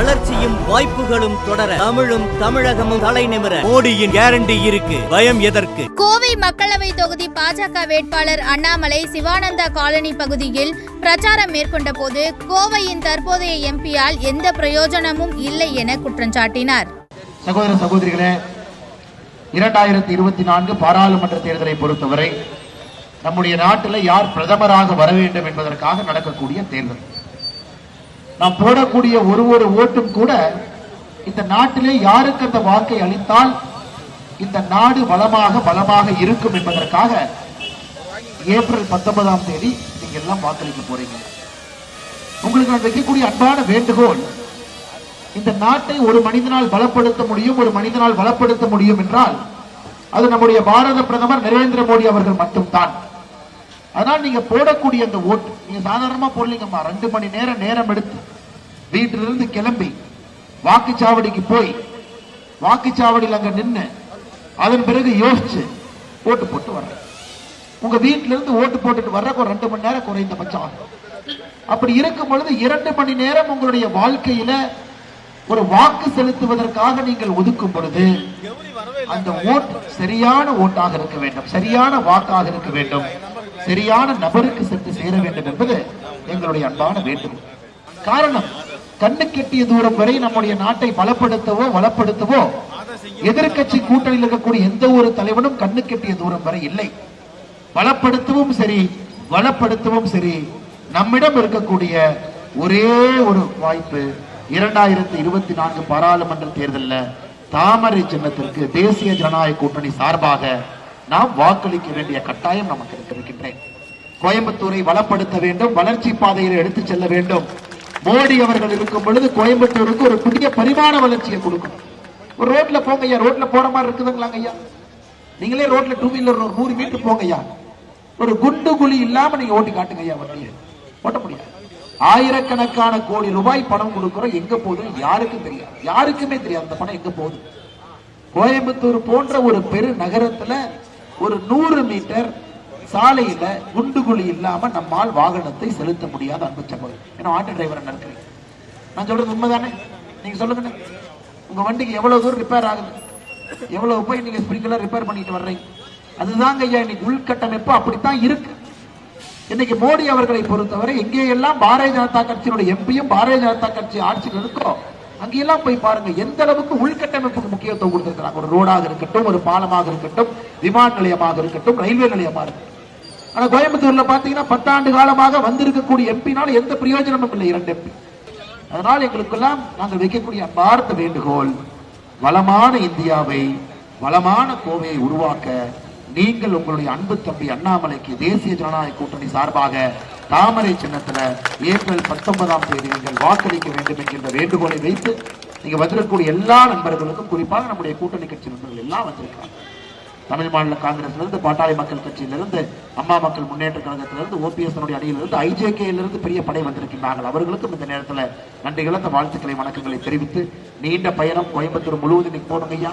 வளர்ச்சியும் வாய்ப்புகளும் தொடர தமிழும் தமிழகமும் தலை நிமிர மோடியின் கேரண்டி இருக்கு, பயம் எதற்கு? கோவை மக்களவை தொகுதி பாஜக வேட்பாளர் அண்ணாமலை சிவானந்தா காலனி பகுதியில் பிரச்சாரம் மேற்கொண்ட போது கோவையின் தற்போதைய எம்பியால் எந்த பிரயோஜனமும் இல்லை என குற்றம் சாட்டினார். சகோதர சகோதரிகளே, 2024 பாராளுமன்ற தேர்தலை பொறுத்தவரை நம்முடைய நாட்டில் யார் பிரதமராக வர வேண்டும் என்பதற்காக நடக்கக்கூடிய தேர்தல். நாம் போடக்கூடிய ஒரு ஓட்டும் கூட இந்த நாட்டிலே யாருக்கு அந்த வாக்கை அளித்தால் இந்த நாடு பலமாக இருக்கும் என்பதற்காக ஏப்ரல் 19ஆம் தேதி நீங்க எல்லாம் வாக்களிக்க போறீங்க. உங்களுக்கு நான் வைக்கக்கூடிய அன்பான வேண்டுகோள், இந்த நாட்டை ஒரு மனிதனால் பலப்படுத்த முடியும் என்றால் அது நம்முடைய பாரத பிரதமர் நரேந்திர மோடி அவர்கள் மட்டும்தான். அதனால் நீங்க போடக்கூடிய அந்த ஓட்டு நீங்க சாதாரணமா போடலீங்கம்மா. 2 மணி நேரம் எடுத்து வீட்டிலிருந்து கிளம்பி வாக்குச்சாவடிக்கு போய் வாக்குச்சாவடியில் அங்க நின்று அதன் பிறகு யோசிச்சு ஓட்டு போட்டு வர்ற உங்க வீட்டில இருந்து ஓட்டு போட்டுட்டு வர்ற ஒரு 2 மணி நேரம் குறைந்தபட்சம் ஆகும். அப்படி இருக்கும் பொழுது 2 மணி நேரம் உங்களுடைய வாழ்க்கையில ஒரு வாக்கு செலுத்துவதற்காக நீங்கள் ஒதுக்கும் பொழுது அந்த ஓட்டு சரியான ஓட்டாக இருக்க வேண்டும், சரியான வாக்காக இருக்க வேண்டும், சரியான நபருக்கு சென்று சேர வேண்டும் என்பது எங்களுடைய அன்பான வேண்டுகோள். காரணம், கண்ணு கெட்டிய தூரம் வரை நம்முடைய நாட்டை வளப்படுத்தவோ எதிர்கட்சி கூட்டணியில் இருக்கக்கூடிய எந்த ஒரு தலைவனும் கண்ணு கெட்டிய தூரம் வரை இல்லை. பலப்படுத்தவும் சரி வளப்படுத்தவும் சரி நம்மிடம் இருக்கக்கூடிய ஒரே ஒரு வாய்ப்பு 2024 பாராளுமன்ற தேர்தலில் தாமரை சின்னத்திற்கு தேசிய ஜனநாயக கூட்டணி சார்பாக நாம் வாக்களிக்க வேண்டிய கட்டாயம் நமக்கு இருக்கின்றேன். கோயம்புத்தூரை வளப்படுத்த வேண்டும், வளர்ச்சி பாதையில் எடுத்து செல்ல வேண்டும். மோடி அவர்கள் இருக்கும் பொழுது கோயம்புத்தூருக்கு ஒரு புதிய பரிமாண வளர்ச்சியை கொடுக்கும். ஒரு ரோட்ல போங்க ஐயா, ரோட்ல போற மாதிரி இருக்குதுங்களாங்க ஐயா. நீங்களே ரோட்ல 2 வீலர் 100 மீட்டர் போங்க ஐயா, ஒரு குண்டு குழி இல்லாம நீங்க ஓட்டி காட்டுங்க ஐயா. வண்டியை ஓட்ட முடியாது. ஆயிரக்கணக்கான கோடி ரூபாய் பணம் கொடுக்கிறோம், எங்க போகுது யாருக்கும் தெரியாது, யாருக்குமே தெரியாது அந்த பணம் எங்க போகுது. கோயம்புத்தூர் போன்ற ஒரு பெரு நகரத்துல ஒரு 100 மீட்டர் சாலையில குண்டுகுழி இல்லாம நம்மால் வாகனத்தை செலுத்த முடியாத அன்பு சகோதரர். ஏன்னா ஆட்டோ டிரைவர் நடக்கிறீங்க, நான் சொல்றது உண்மைதானே? நீங்க சொல்லுங்க, உங்க வண்டிக்கு எவ்வளவு தூரம் ரிப்பேர் ஆகுது, எவ்வளவு போய் நீங்க ஸ்பிரிங்க்லர் ரிப்பேர் பண்ணிட்டு வர்றீங்க. அதுதாங்க ஐயா இன்னைக்கு உள்கட்டமைப்பு அப்படித்தான் இருக்கு. இன்னைக்கு மோடி அவர்களை பொறுத்தவரை எங்கேயெல்லாம் பாரதிய ஜனதா கட்சியினுடைய எம்பியும் பாரதிய ஜனதா கட்சி ஆட்சியில் இருக்கோ அங்கெல்லாம் போய் பாருங்க எந்த அளவுக்கு உள்கட்டமைப்புக்கு முக்கியத்துவம் கொடுத்திருக்கிறாங்க. ஒரு ரோடாக இருக்கட்டும், ஒரு பாலமாக இருக்கட்டும், விமான நிலையமாக இருக்கட்டும், ரயில்வே நிலையமாக இருக்கட்டும். ஆனா கோயம்புத்தூர்ல பாத்தீங்கன்னா 10 ஆண்டு காலமாக வந்திருக்கக்கூடிய எம்பினால எந்த பிரயோஜனமும் இல்லை, 2 எம்பி. அதனால் எங்களுக்கெல்லாம் நாங்கள் வைக்கக்கூடிய அன்பார்ந்த வேண்டுகோள், வளமான இந்தியாவை, வளமான கோவையை உருவாக்க நீங்கள் உங்களுடைய அன்பு தம்பி அண்ணாமலைக்கு தேசிய ஜனநாயக கூட்டணி சார்பாக தாமரை சின்னத்துல ஏப்ரல் 19ஆம் தேதி நீங்கள் வாக்களிக்க வேண்டும் என்கின்ற வேண்டுகோளை வைத்து நீங்க வந்திருக்கக்கூடிய எல்லா நண்பர்களுக்கும், குறிப்பாக நம்முடைய கூட்டணி கட்சி நண்பர்கள் எல்லாம் வந்திருக்காங்க. தமிழ் மாநில காங்கிரஸ்ல இருந்து, பாட்டாளி மக்கள் கட்சியிலிருந்து, அம்மா மக்கள் முன்னேற்ற கழகத்திலிருந்து, OPS அணியிலிருந்து, IJK பெரிய படை வந்திருக்கின்றார்கள். அவர்களுக்கும் இந்த நேரத்தில் நன்றி கலந்த வாழ்த்துக்களை வணக்கங்களை தெரிவித்து நீண்ட பயணம் கோயம்புத்தூர் முழுவதும் போடுங்க ஐயா.